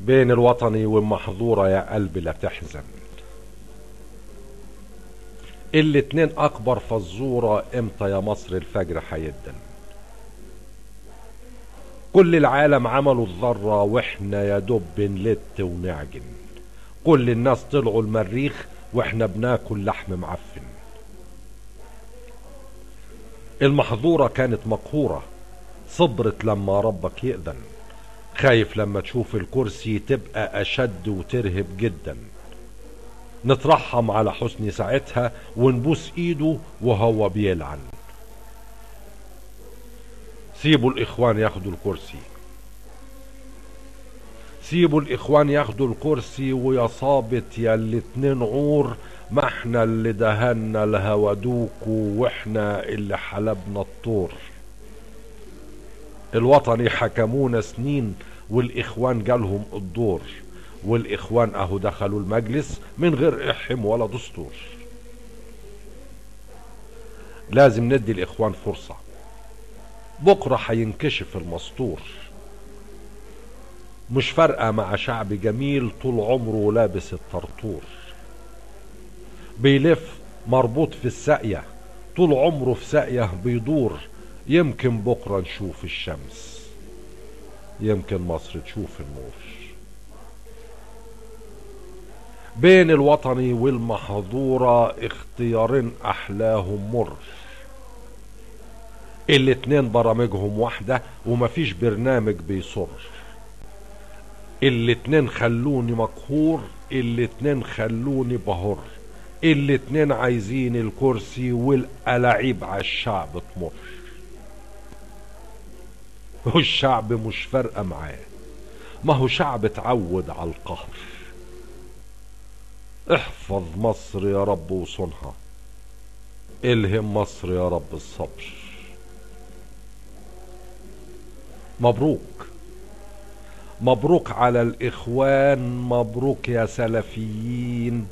بين الوطني والمحظورة يا قلبي لا تحزن، الاتنين اكبر فزورة، امتى يا مصر الفجر حيدن؟ كل العالم عملوا الذرة واحنا يا دوب بنلت ونعجن، كل الناس طلعوا المريخ واحنا بناكل لحم معفن. المحظورة كانت مقهورة، صبرت لما ربك يأذن، خايف لما تشوف الكرسي تبقى أشد وترهب جدا. نترحم على حسني ساعتها ونبوس ايده وهو بيلعن. سيبوا الإخوان ياخدوا الكرسي، سيبوا الإخوان ياخدوا الكرسي، ويا صابت يا الاتنين عور، ما احنا اللي دهنا الهودوكوا واحنا اللي حلبنا الطور. الوطني حكمونا سنين والإخوان جالهم الدور، والإخوان اهو دخلوا المجلس من غير إحم ولا دستور. لازم ندي الإخوان فرصة، بكرة هينكشف المستور. مش فارقة مع شعب جميل طول عمره لابس الطرطور، بيلف مربوط في الساقية طول عمره في ساقية بيدور. يمكن بكرة نشوف الشمس، يمكن مصر تشوف النور. بين الوطني والمحظورة اختيارين احلاهم مر، الاتنين برامجهم واحدة ومفيش برنامج بيصر. الاتنين خلوني مقهور، الاتنين خلوني بهر، الاتنين عايزين الكرسي والألاعيب على الشعب تمر. والشعب مش فارقة معاه، ما هو شعب اتعود على القهر. احفظ مصر يا رب وصونها، الهم مصر يا رب الصبر. مبروك، مبروك على الإخوان، مبروك يا سلفيين،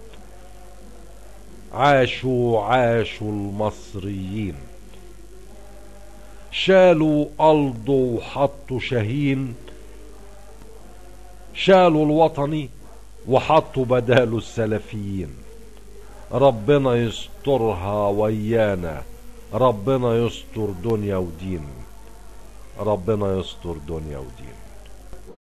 عاشوا عاشوا المصريين. شالوا قلض وحطوا شاهين، شالوا الوطني وحطوا بداله السلفيين. ربنا يسترها ويانا، ربنا يستر دنيا ودين، ربنا يستر دنيا ودين.